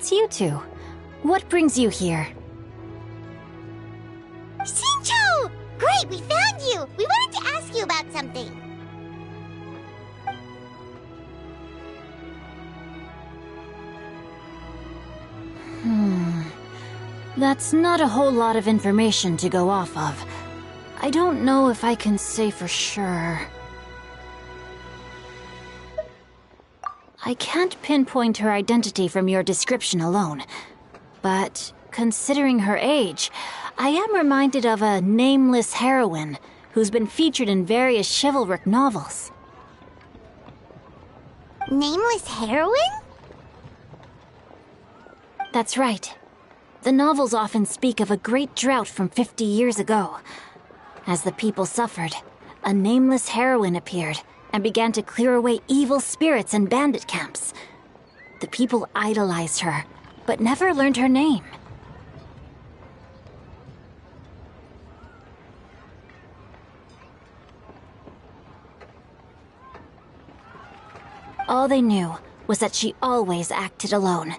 it's you two. What brings you here? Xingqiu! Great, we found you! We wanted to ask you about something. That's not a whole lot of information to go off of. I don't know if I can say for sure. I can't pinpoint her identity from your description alone, but considering her age, I am reminded of a nameless heroine who's been featured in various chivalric novels. Nameless heroine? That's right. The novels often speak of a great drought from 50 years ago. As the people suffered, a nameless heroine appeared and began to clear away evil spirits and bandit camps. The people idolized her, but never learned her name. All they knew was that she always acted alone.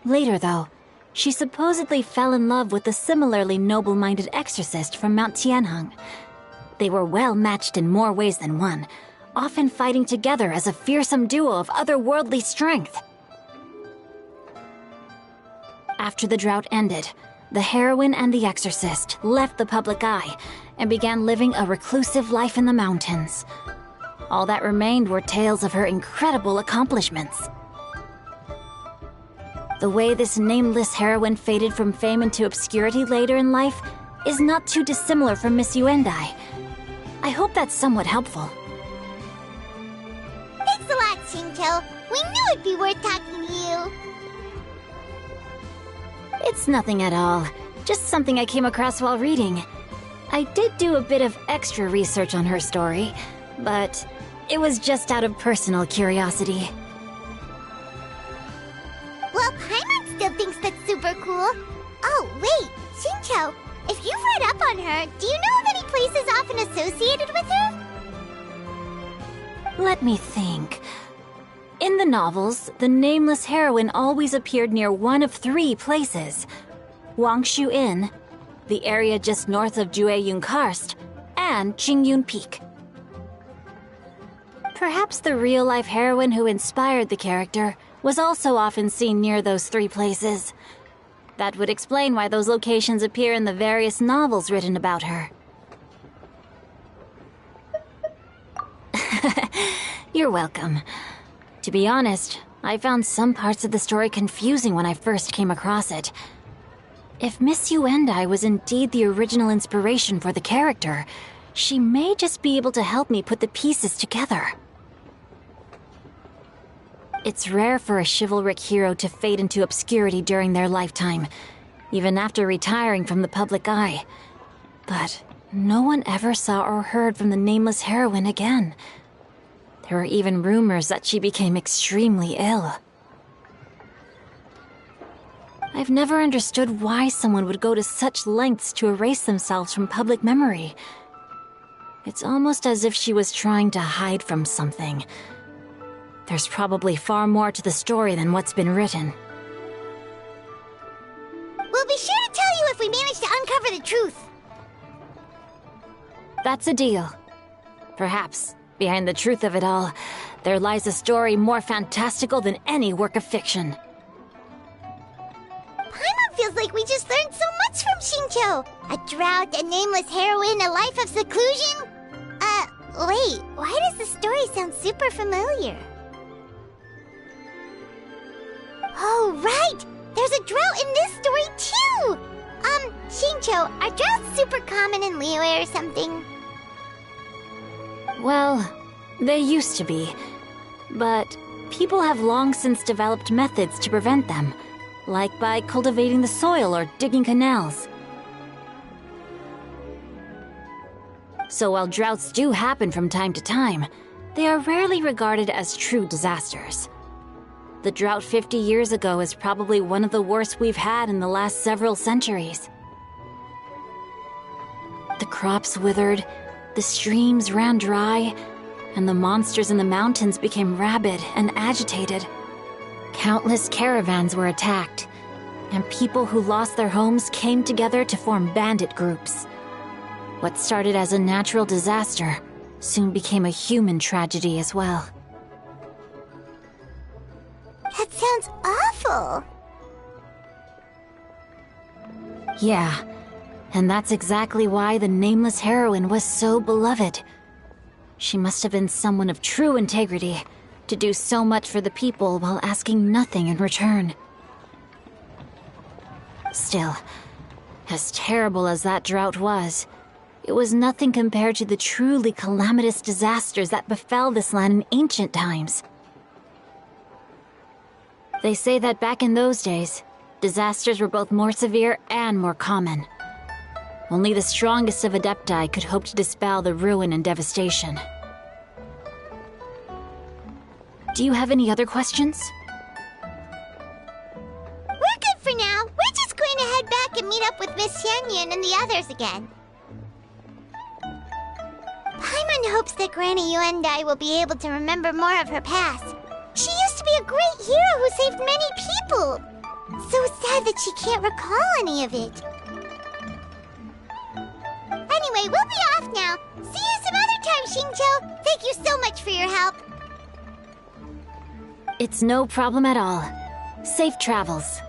Later, though, she supposedly fell in love with a similarly noble-minded exorcist from Mount Tianheng. They were well matched in more ways than one, often fighting together as a fearsome duo of otherworldly strength. After the drought ended, the heroine and the exorcist left the public eye and began living a reclusive life in the mountains. All that remained were tales of her incredible accomplishments. The way this nameless heroine faded from fame into obscurity later in life is not too dissimilar from Miss Yuendai. I hope that's somewhat helpful. Thanks a lot, Xingqiu. We knew it'd be worth talking to you. It's nothing at all. Just something I came across while reading. I did do a bit of extra research on her story, but it was just out of personal curiosity. Well, Paimon still thinks that's super cool. Oh, wait, Xingqiu, if you've read up on her, do you know of any places often associated with her? Let me think. In the novels, the nameless heroine always appeared near one of three places: Wangshu Inn, the area just north of Jueyun Karst, and Qingyun Peak. Perhaps the real-life heroine who inspired the character was also often seen near those three places. That would explain why those locations appear in the various novels written about her. You're welcome. To be honest, I found some parts of the story confusing when I first came across it. If Miss Yuendai was indeed the original inspiration for the character, she may just be able to help me put the pieces together. It's rare for a chivalric hero to fade into obscurity during their lifetime, even after retiring from the public eye. But no one ever saw or heard from the nameless heroine again. There were even rumors that she became extremely ill. I've never understood why someone would go to such lengths to erase themselves from public memory. It's almost as if she was trying to hide from something. There's probably far more to the story than what's been written. We'll be sure to tell you if we manage to uncover the truth. That's a deal. Perhaps, behind the truth of it all, there lies a story more fantastical than any work of fiction. Paimon feels like we just learned so much from Xingqiu. A drought, a nameless heroine, a life of seclusion. Wait, why does the story sound super familiar? Oh, right! There's a drought in this story, too! Xingqiu, are droughts super common in Liyue or something? Well, they used to be. But people have long since developed methods to prevent them, like by cultivating the soil or digging canals. So while droughts do happen from time to time, they are rarely regarded as true disasters. The drought 50 years ago is probably one of the worst we've had in the last several centuries. The crops withered, the streams ran dry, and the monsters in the mountains became rabid and agitated. Countless caravans were attacked, and people who lost their homes came together to form bandit groups. What started as a natural disaster soon became a human tragedy as well. That sounds awful. Yeah, and that's exactly why the nameless heroine was so beloved. She must have been someone of true integrity, to do so much for the people while asking nothing in return. Still, as terrible as that drought was, it was nothing compared to the truly calamitous disasters that befell this land in ancient times. They say that back in those days, disasters were both more severe and more common. Only the strongest of Adepti could hope to dispel the ruin and devastation. Do you have any other questions? We're good for now. We're just going to head back and meet up with Miss Xianyun and the others again. Paimon hopes that Granny Yuendai will be able to remember more of her past. She used to be a great hero who saved many people. So sad that she can't recall any of it. Anyway, we'll be off now. See you some other time, Xingqiu. Thank you so much for your help. It's no problem at all. Safe travels.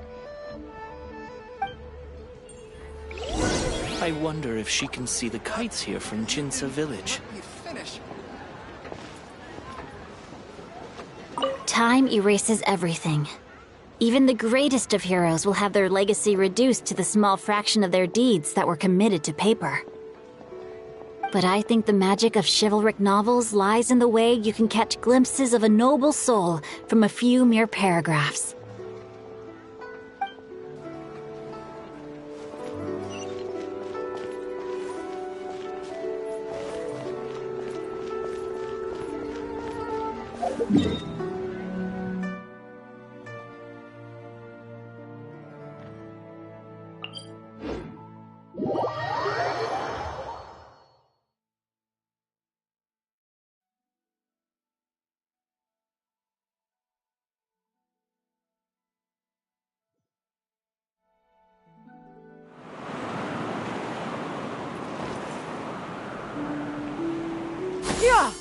I wonder if she can see the kites here from Jinsa village. Time erases everything. Even the greatest of heroes will have their legacy reduced to the small fraction of their deeds that were committed to paper. But I think the magic of chivalric novels lies in the way you can catch glimpses of a noble soul from a few mere paragraphs. Yeah!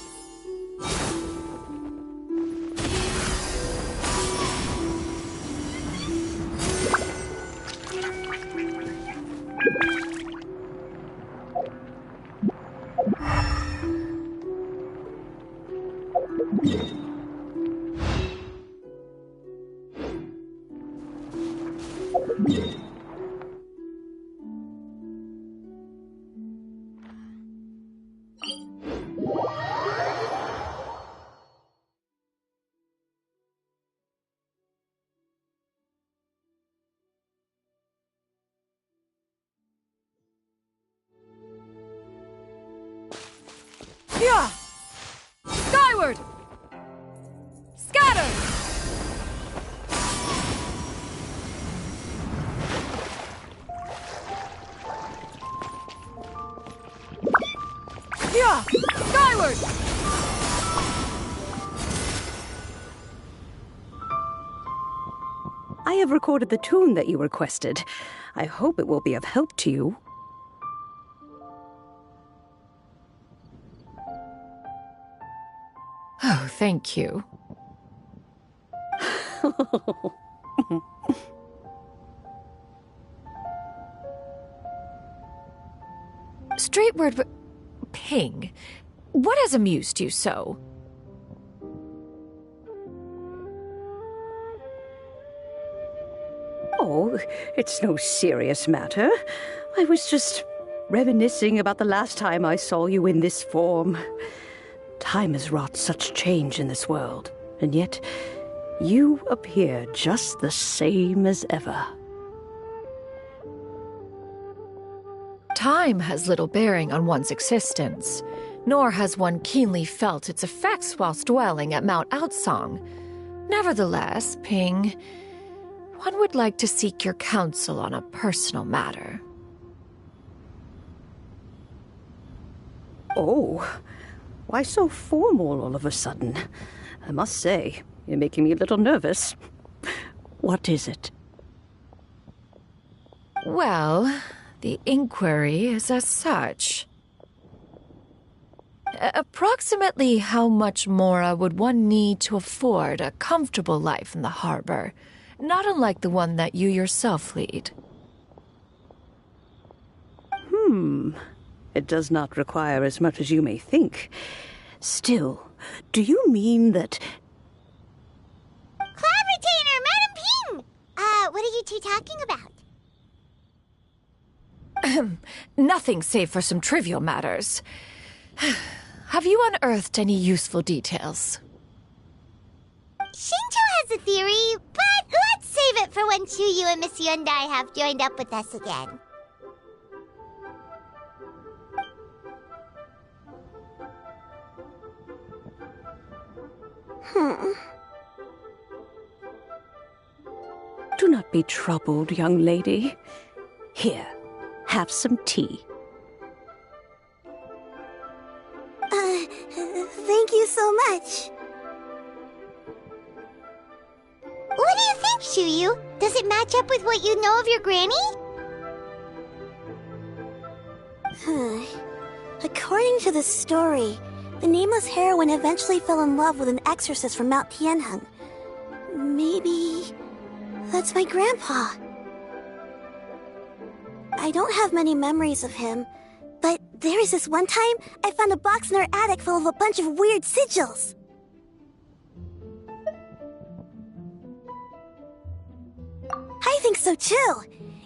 Yeah! Skyward! Scatter! Yeah! Skyward! I have recorded the tune that you requested. I hope it will be of help to you. Oh, thank you. Straight word, but Ping, what has amused you so? Oh, it's no serious matter. I was just reminiscing about the last time I saw you in this form. Time has wrought such change in this world, and yet you appear just the same as ever. Time has little bearing on one's existence, nor has one keenly felt its effects whilst dwelling at Mount Outsong. Nevertheless, Ping, one would like to seek your counsel on a personal matter. Oh, why so formal all of a sudden? I must say, you're making me a little nervous. What is it? Well, the inquiry is as such. Approximately how much more would one need to afford a comfortable life in the harbor, not unlike the one that you yourself lead? It does not require as much as you may think. Still, do you mean that... Cloud Retainer, Madam Ping! What are you two talking about? Nothing save for some trivial matters. Have you unearthed any useful details? Shinto has a theory, but let's save it for when Xianyun and Miss Hyundai have joined up with us again. Do not be troubled, young lady. Here, have some tea. Thank you so much. What do you think, Xianyun? Does it match up with what you know of your granny? According to the story, the nameless heroine eventually fell in love with an exorcist from Mount Tianheng. Maybe that's my grandpa. I don't have many memories of him, but there was this one time I found a box in our attic full of a bunch of weird sigils. I think so too.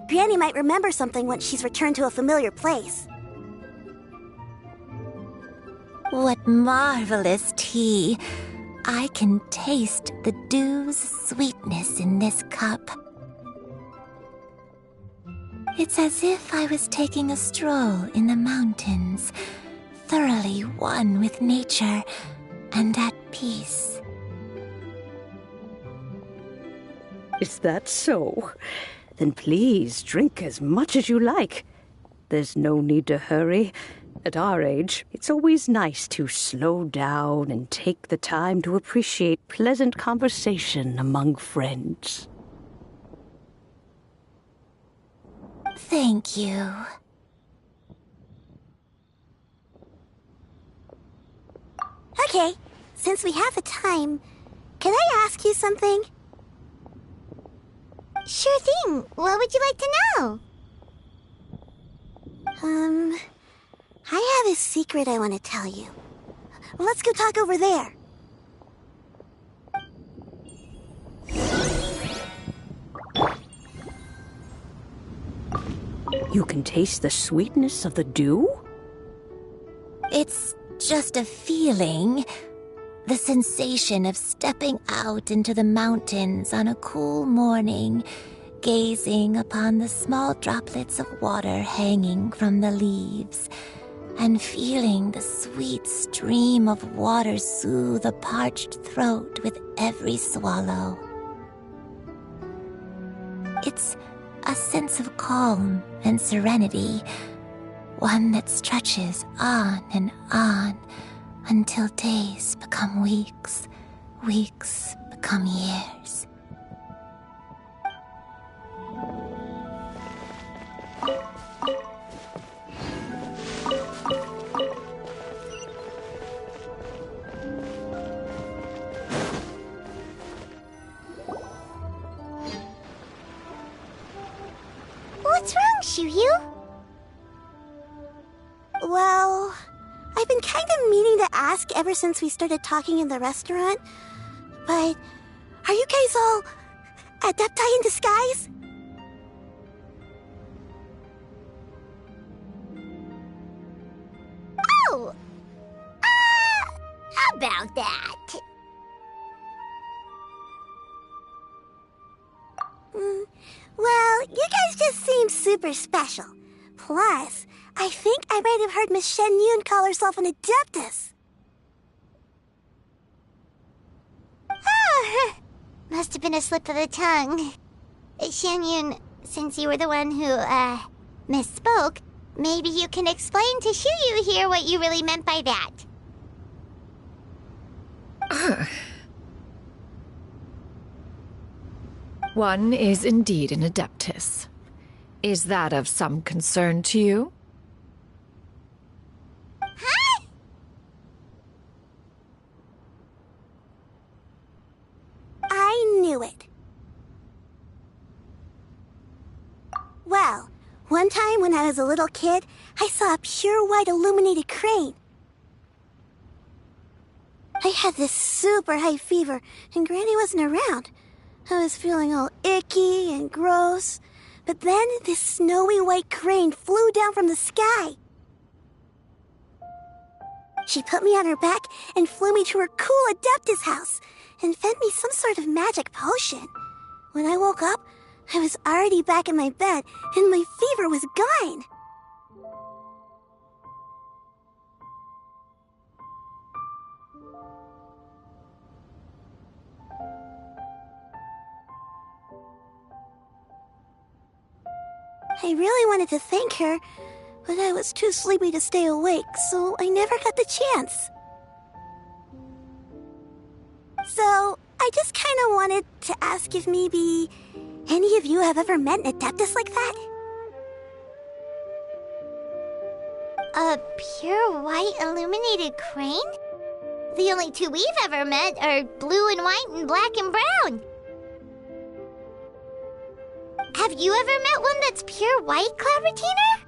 Granny might remember something once she's returned to a familiar place. What marvelous tea! I can taste the dew's sweetness in this cup. It's as if I was taking a stroll in the mountains, thoroughly one with nature and at peace. Is that so? Then please drink as much as you like. There's no need to hurry. At our age, it's always nice to slow down and take the time to appreciate pleasant conversation among friends. Thank you. Okay, since we have the time, can I ask you something? Sure thing. What would you like to know? I have a secret I want to tell you. Let's go talk over there. You can taste the sweetness of the dew? It's just a feeling. The sensation of stepping out into the mountains on a cool morning, gazing upon the small droplets of water hanging from the leaves, and feeling the sweet stream of water soothe a parched throat with every swallow. It's a sense of calm and serenity, one that stretches on and on until days become weeks, weeks become years. What's wrong, Xianyun? Well, I've been kind of meaning to ask ever since we started talking in the restaurant, but are you guys all adepti in disguise? Oh! About that. Well, you guys just seem super special. Plus, I think I might have heard Miss Xianyun call herself an adeptus. Oh, must have been a slip of the tongue. Xianyun, since you were the one who, misspoke, maybe you can explain to Xianyun here what you really meant by that. One is indeed an Adeptus. Is that of some concern to you? Huh? I knew it. Well, one time when I was a little kid, I saw a pure white illuminated crane. I had this super high fever, and Granny wasn't around. I was feeling all icky and gross. But then this snowy white crane flew down from the sky. She put me on her back and flew me to her cool Adeptus house and fed me some sort of magic potion. When I woke up, I was already back in my bed and my fever was gone. I really wanted to thank her, but I was too sleepy to stay awake, so I never got the chance. So, I just kind of wanted to ask if maybe any of you have ever met an Adeptus like that? A pure white illuminated crane? The only two we've ever met are blue and white and black and brown. Have you ever met one that's pure white, Cloud Retainer?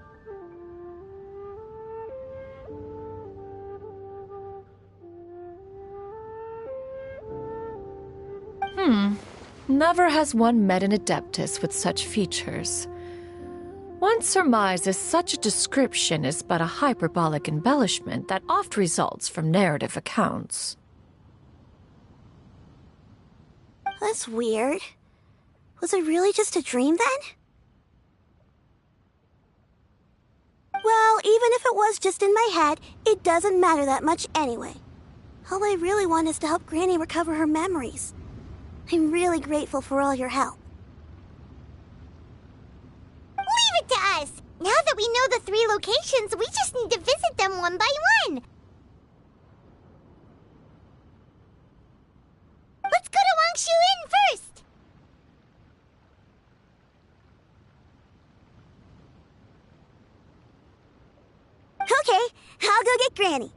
Never has one met an Adeptus with such features. One surmises such a description is but a hyperbolic embellishment that oft results from narrative accounts. That's weird. Was it really just a dream then? Well, even if it was just in my head, it doesn't matter that much anyway. All I really want is to help Granny recover her memories. I'm really grateful for all your help. Leave it to us! Now that we know the 3 locations, we just need to visit them one by one. Let's go to Xianyun first! Okay, I'll go get Granny.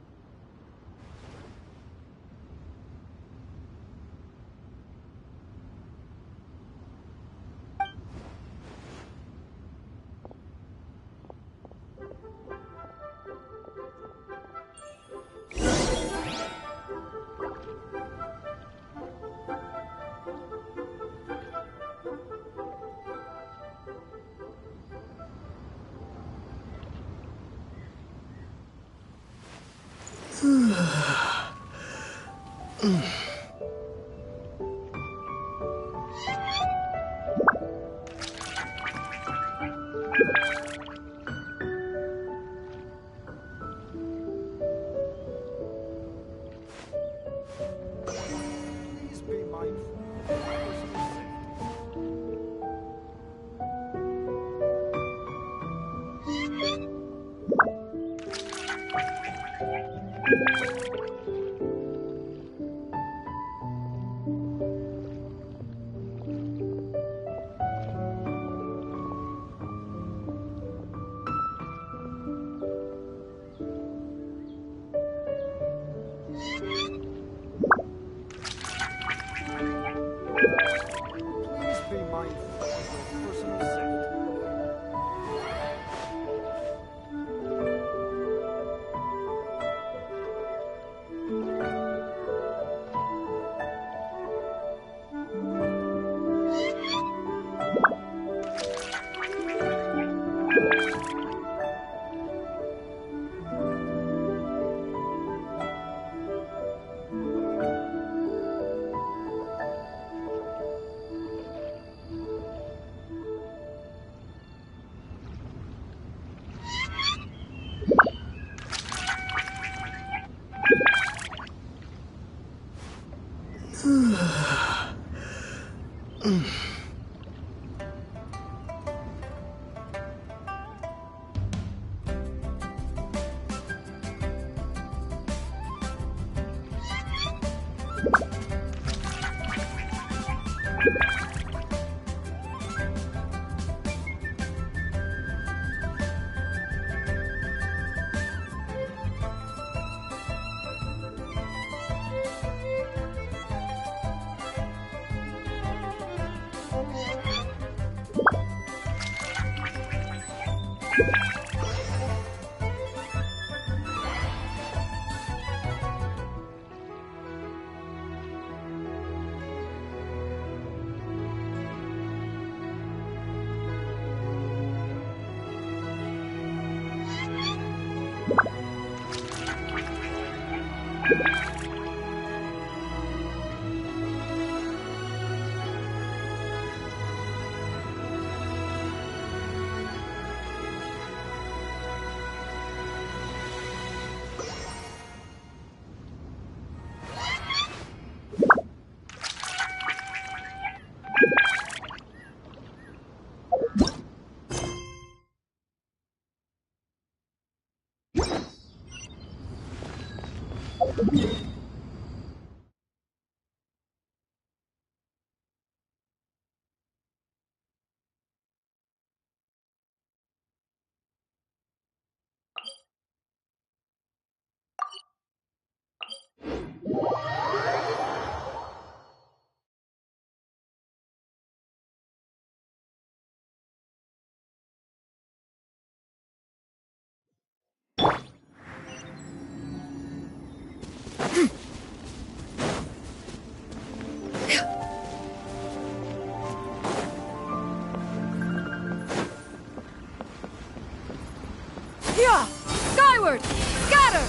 Yeah! Skyward! Scatter!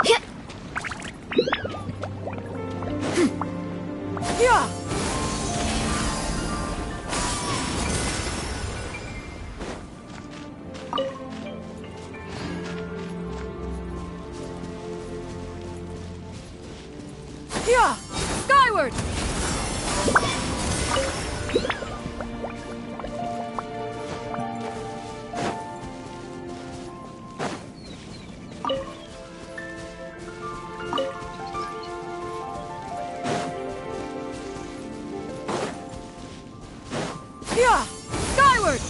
Yeah! Yeah! Skyward! Yeah! Skyward!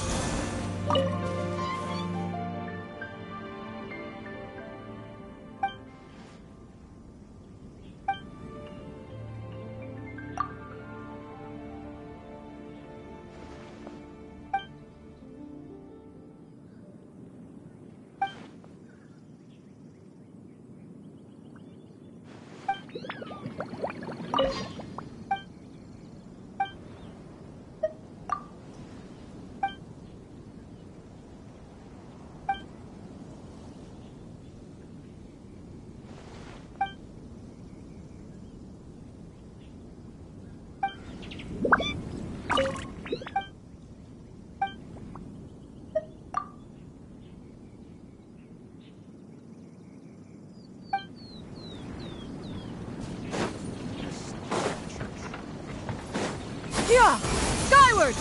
Yeah! Skyward!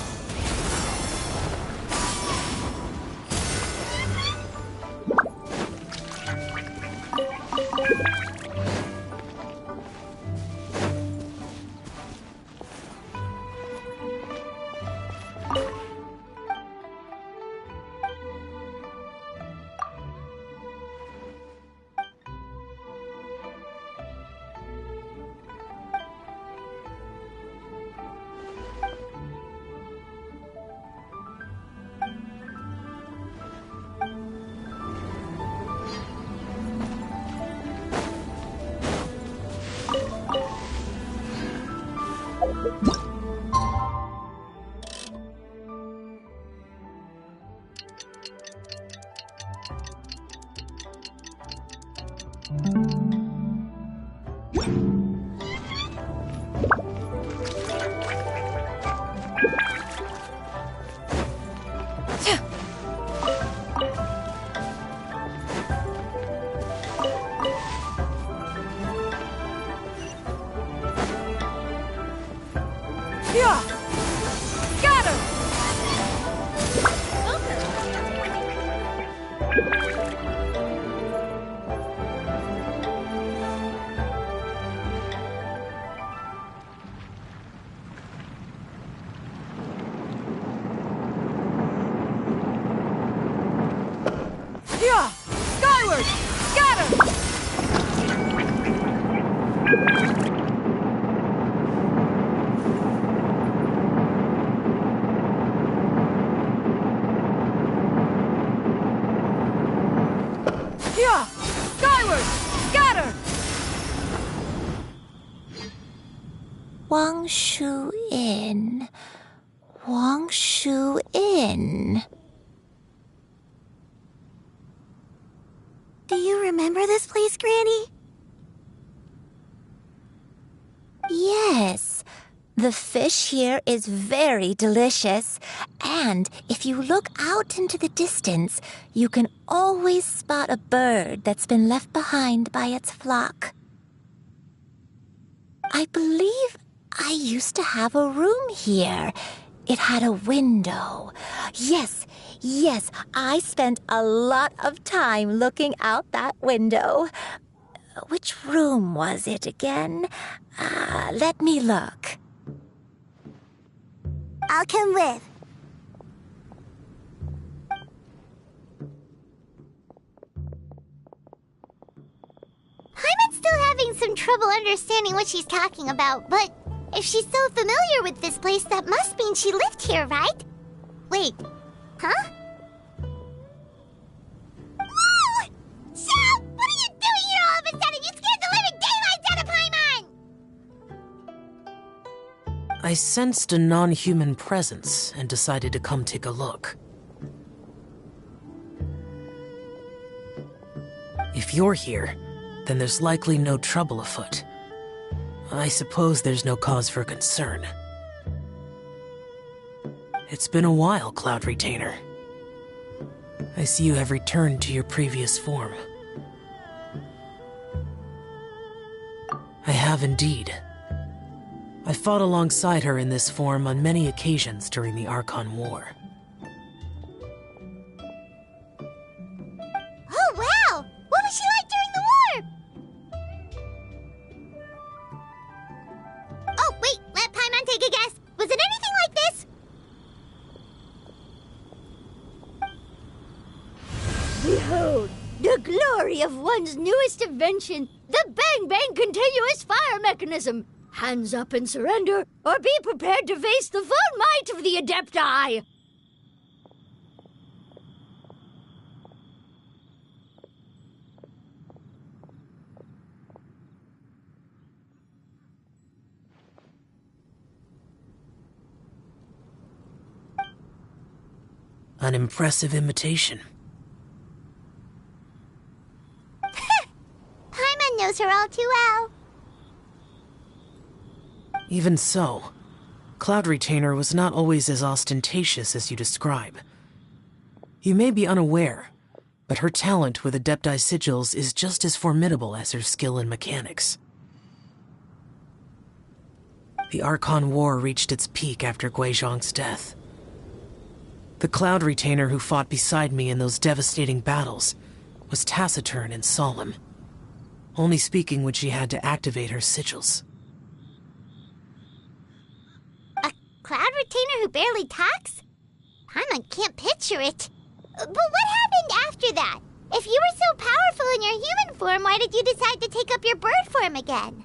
Yeah! Scatter! Yeah! Skyward! Scatter! Wang Shu Inn. Wang Shu Inn. Do you remember this place, Granny? Yes. The fish here is very delicious. And if you look out into the distance, you can always spot a bird that's been left behind by its flock. I believe I used to have a room here. It had a window. Yes, I spent a lot of time looking out that window. Which room was it again? Let me look. I'll come with. Paimon's still having some trouble understanding what she's talking about, but if she's so familiar with this place, that must mean she lived here, right? Wait, huh? Whoa! Shell! What are you doing here all of a sudden? You scared the living daylights out of Paimon! I sensed a non-human presence and decided to come take a look. If you're here, then there's likely no trouble afoot. I suppose there's no cause for concern. It's been a while, Cloud Retainer. I see you have returned to your previous form. I have indeed. I fought alongside her in this form on many occasions during the Archon War. Oh, wow! What was she like during the war? Oh, wait, let Paimon take a guess. Was it anything like this? Behold, the glory of one's newest invention, the Bang Bang Continuous Fire Mechanism. Hands up and surrender, or be prepared to face the full might of the Adepti! An impressive imitation. Paimon knows her all too well. Even so, Cloud Retainer was not always as ostentatious as you describe. You may be unaware, but her talent with Adepti sigils is just as formidable as her skill in mechanics. The Archon War reached its peak after Guizhong's death. The Cloud Retainer who fought beside me in those devastating battles was taciturn and solemn, only speaking when she had to activate her sigils. Cloud Retainer who barely talks? Paimon can't picture it. But what happened after that? If you were so powerful in your human form, why did you decide to take up your bird form again?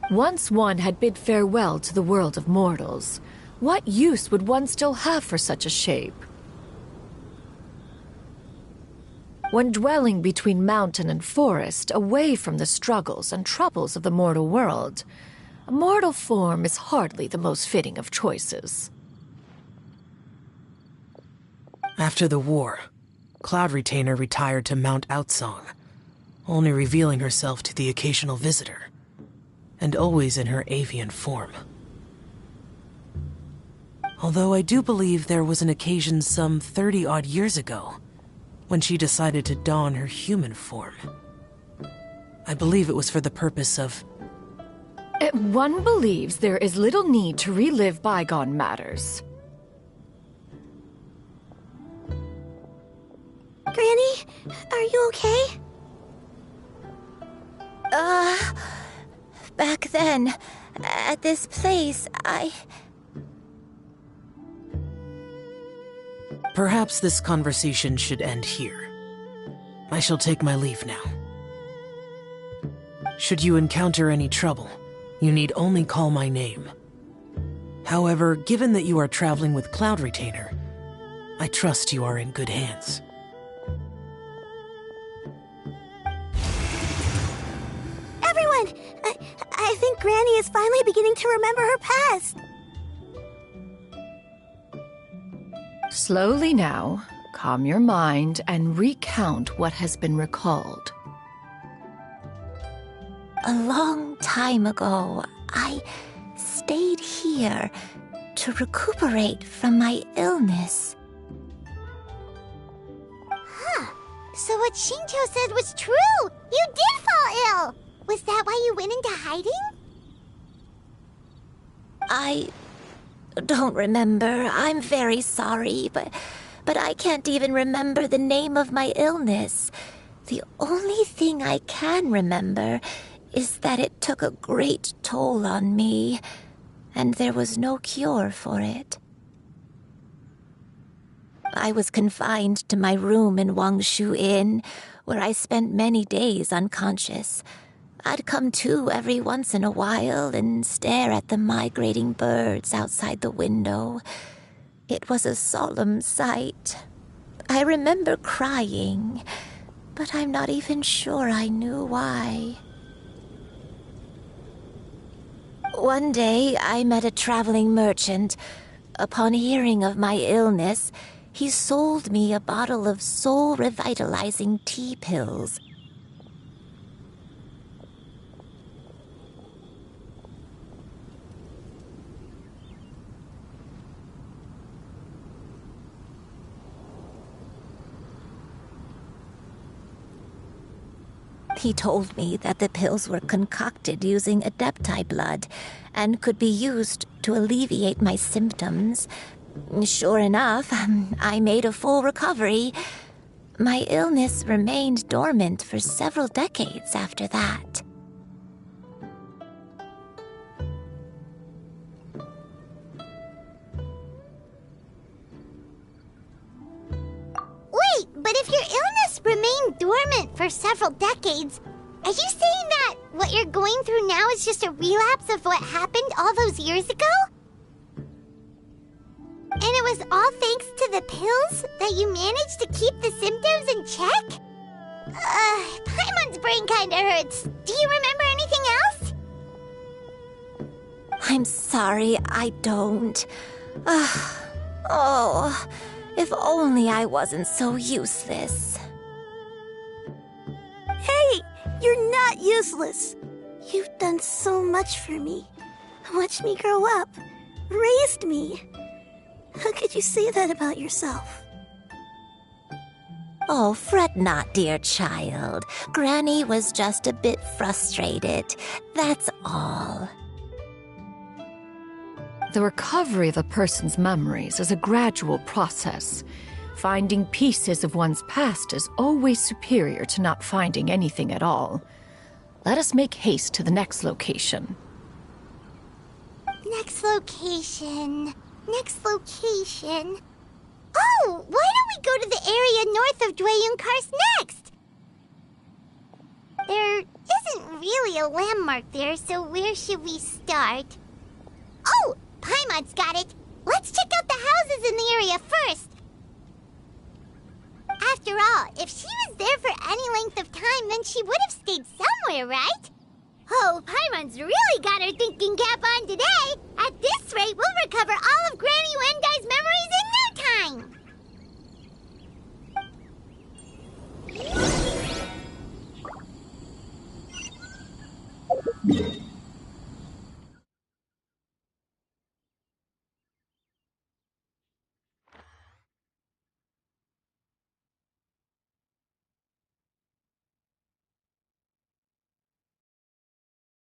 Once one had bid farewell to the world of mortals, what use would one still have for such a shape? When dwelling between mountain and forest, away from the struggles and troubles of the mortal world, a mortal form is hardly the most fitting of choices. After the war, Cloud Retainer retired to Mount Outsong, only revealing herself to the occasional visitor, and always in her avian form. Although I do believe there was an occasion some 30-odd years ago when she decided to don her human form. I believe it was for the purpose of... One believes there is little need to relive bygone matters. Granny, are you okay? Back then, at this place, Perhaps this conversation should end here. I shall take my leave now. Should you encounter any trouble, you need only call my name. However, given that you are traveling with Cloud Retainer, I trust you are in good hands. Everyone, Granny is finally beginning to remember her past. Slowly now, calm your mind and recount what has been recalled. A long time ago, I stayed here to recuperate from my illness. So what Shinto said was true! You did fall ill! Was that why you went into hiding? I don't remember. I'm very sorry, but I can't even remember the name of my illness. The only thing I can remember is that it took a great toll on me, and there was no cure for it. I was confined to my room in Wangshu Inn, where I spent many days unconscious. I'd come to every once in a while and stare at the migrating birds outside the window. It was a solemn sight. I remember crying, but I'm not even sure I knew why. One day, I met a traveling merchant. Upon hearing of my illness, he sold me a bottle of soul-revitalizing tea pills. He told me that the pills were concocted using Adepti blood and could be used to alleviate my symptoms. Sure enough, I made a full recovery. My illness remained dormant for several decades after that. Wait, but if your illness remained dormant for several decades, are you saying that what you're going through now is just a relapse of what happened all those years ago? And it was all thanks to the pills that you managed to keep the symptoms in check? Paimon's brain kinda hurts. Do you remember anything else? I'm sorry, I don't. Oh, if only I wasn't so useless. Hey, you're not useless. You've done so much for me. Watched me grow up. Raised me. How could you say that about yourself? Oh, fret not, dear child. Granny was just a bit frustrated. That's all. The recovery of a person's memories is a gradual process. Finding pieces of one's past is always superior to not finding anything at all. Let us make haste to the next location. Next location. Next location. Oh, why don't we go to the area north of Dwayun Karst next? There isn't really a landmark there, so where should we start? Oh, Paimon's got it. Let's check out the houses in the area first. After all, if she was there for any length of time, then she would have stayed somewhere, right? Oh, Paimon's really got her thinking cap on today. At this rate, we'll recover all of